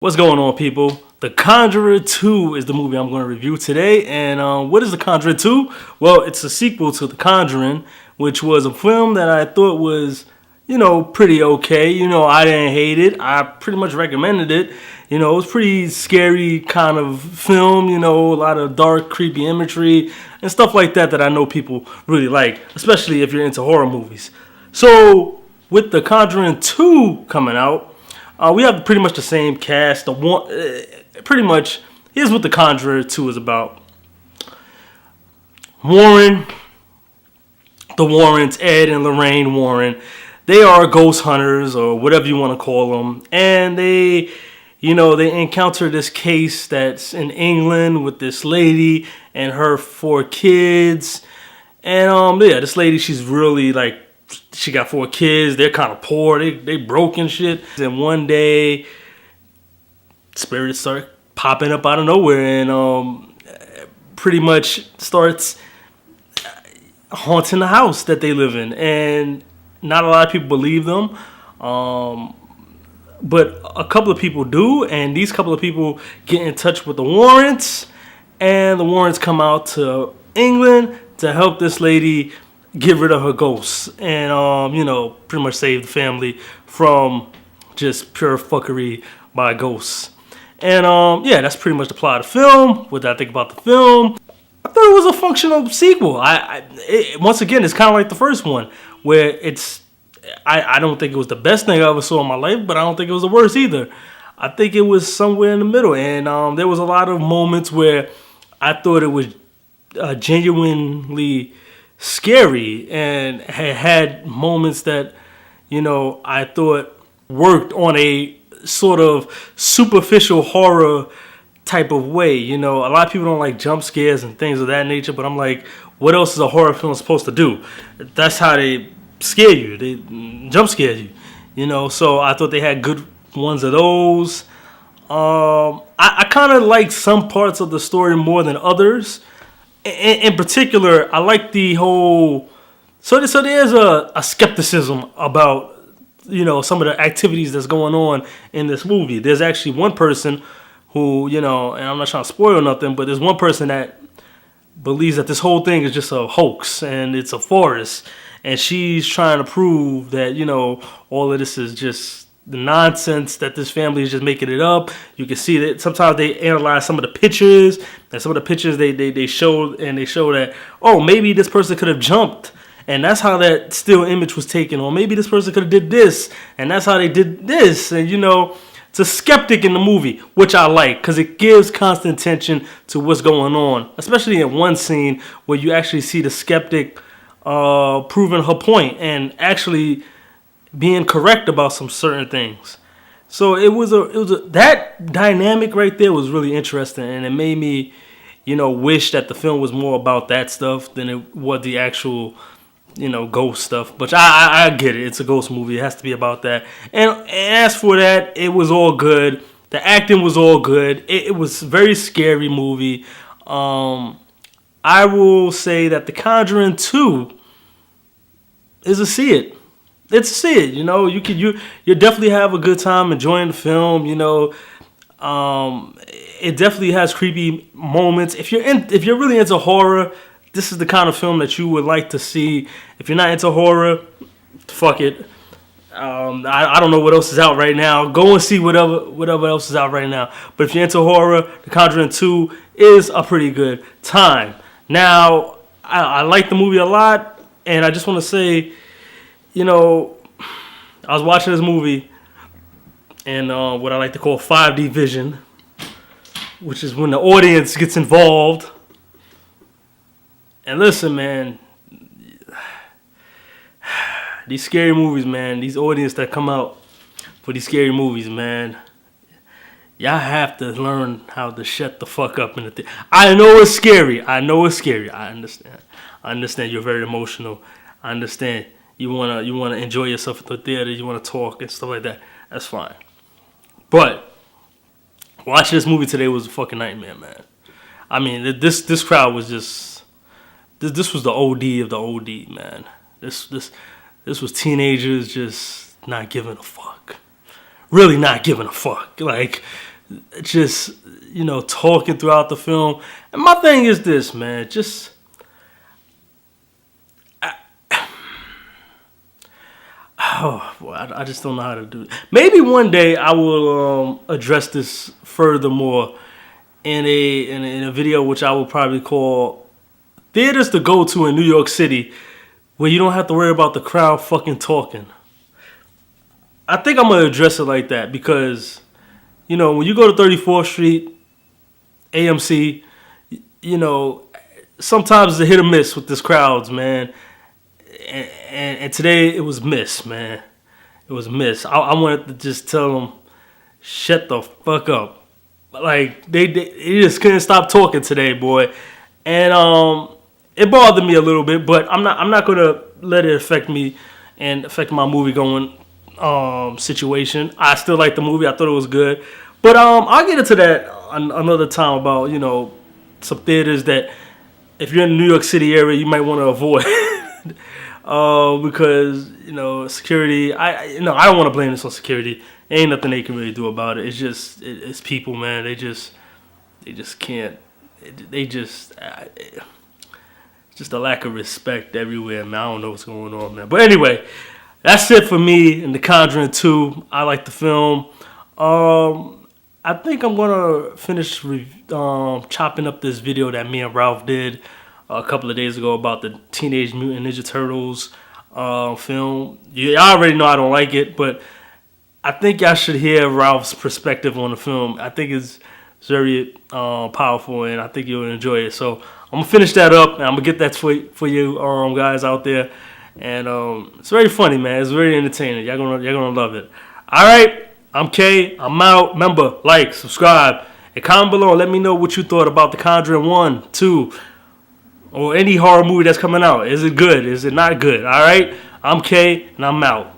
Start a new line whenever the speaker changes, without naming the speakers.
What's going on, people? The Conjuring 2 is the movie I'm going to review today. And what is The Conjuring 2? Well, it's a sequel to The Conjuring, which was a film that I thought was, pretty okay. I didn't hate it. I pretty much recommended it. It was pretty scary kind of film, a lot of dark, creepy imagery and stuff like that I know people really like, especially if you're into horror movies. So, with The Conjuring 2 coming out, we have pretty much the same cast. Pretty much, here's what The Conjurer 2 is about. The Warrens, Ed and Lorraine Warren, they are ghost hunters or whatever you want to call them. And they encounter this case that's in England with this lady and her 4 kids. And this lady, she's really she got 4 kids. They're kind of poor. They broke and shit. And one day, spirits start popping up out of nowhere and pretty much starts haunting the house that they live in. And not a lot of people believe them. But a couple of people do. And these couple of people get in touch with the Warrens. And the Warrens come out to England to help this lady get rid of her ghosts and pretty much save the family from just pure fuckery by ghosts. And that's pretty much the plot of the film. What did I think about the film? I thought it was a functional sequel. Once again, it's kind of like the first one, where I don't think it was the best thing I ever saw in my life, but I don't think it was the worst either. I think it was somewhere in the middle, and there was a lot of moments where I thought it was genuinely scary and had moments that I thought worked on a sort of superficial horror type of way. A lot of people don't like jump scares and things of that nature, but I'm like, what else is a horror film supposed to do? That's how they scare you. They jump scare you. So I thought they had good ones of those. I kind of like some parts of the story more than others. In particular, I like the whole. So there's a skepticism about some of the activities that's going on in this movie. There's actually one person who and I'm not trying to spoil nothing, but there's one person that believes that this whole thing is just a hoax and it's a forest, and she's trying to prove that all of this is just the nonsense, that this family is just making it up. You can see that sometimes they analyze some of the pictures, and some of the pictures they show that, oh, maybe this person could have jumped, and that's how that still image was taken, or maybe this person could have did this, and that's how they did this. And it's a skeptic in the movie, which I like, because it gives constant attention to what's going on, especially in one scene where you actually see the skeptic proving her point and actually being correct about some certain things. So that dynamic right there was really interesting, and it made me, wish that the film was more about that stuff than it was the actual, ghost stuff. But I get it. It's a ghost movie. It has to be about that. And as for that, it was all good. The acting was all good. It was a very scary movie. I will say that The Conjuring 2 is a see it. It's a see it. You definitely have a good time enjoying the film. It definitely has creepy moments. If you're really into horror, this is the kind of film that you would like to see. If you're not into horror, fuck it. I don't know what else is out right now. Go and see whatever else is out right now. But if you're into horror, The Conjuring 2 is a pretty good time. Now, I like the movie a lot, and I just want to say, I was watching this movie and what I like to call 5D vision, which is when the audience gets involved. And listen, man, these scary movies, man, these audience that come out for these scary movies, man, y'all have to learn how to shut the fuck up in the theater. I know it's scary. I understand you're very emotional. I understand you wanna enjoy yourself at the theater. You wanna talk and stuff like that. That's fine. But watching this movie today was a fucking nightmare, man. I mean, this crowd was just. This was the OD of the OD, man. This was teenagers just not giving a fuck. Really not giving a fuck. Like, just, talking throughout the film. And my thing is this, man, oh, boy, I just don't know how to do it. Maybe one day I will address this furthermore in a video, which I will probably call theaters to go to in New York City, where you don't have to worry about the crowd fucking talking. I think I'm gonna address it like that because, when you go to 34th Street, AMC, sometimes it's a hit or miss with this crowds, man. And today it was miss, man. It was miss. I wanted to just tell them, shut the fuck up. Like they just couldn't stop talking today, boy. And it bothered me a little bit, but I'm not gonna let it affect me and affect my movie going situation. I still like the movie. I thought it was good, but I'll get into that another time about some theaters that if you're in the New York City area you might want to avoid. Because security. I don't want to blame this on security. Ain't nothing they can really do about it. It's just it's people, man. They just can't. They just a lack of respect everywhere, man. I don't know what's going on, man. But anyway, that's it for me in The Conjuring 2. I like the film. I think I'm gonna finish chopping up this video that me and Ralph did a couple of days ago about the Teenage Mutant Ninja Turtles film. Y'all already know I don't like it, but I think y'all should hear Ralph's perspective on the film. I think it's very powerful, and I think you'll enjoy it. So I'm gonna finish that up, and I'm gonna get that for you guys out there. And it's very funny, man. It's very entertaining. Y'all gonna love it. All right, I'm Kay. I'm out. Remember, like, subscribe, and comment below. Let me know what you thought about The Conjuring 1, 2. Or any horror movie that's coming out. Is it good? Is it not good? All right? I'm Kay, and I'm out.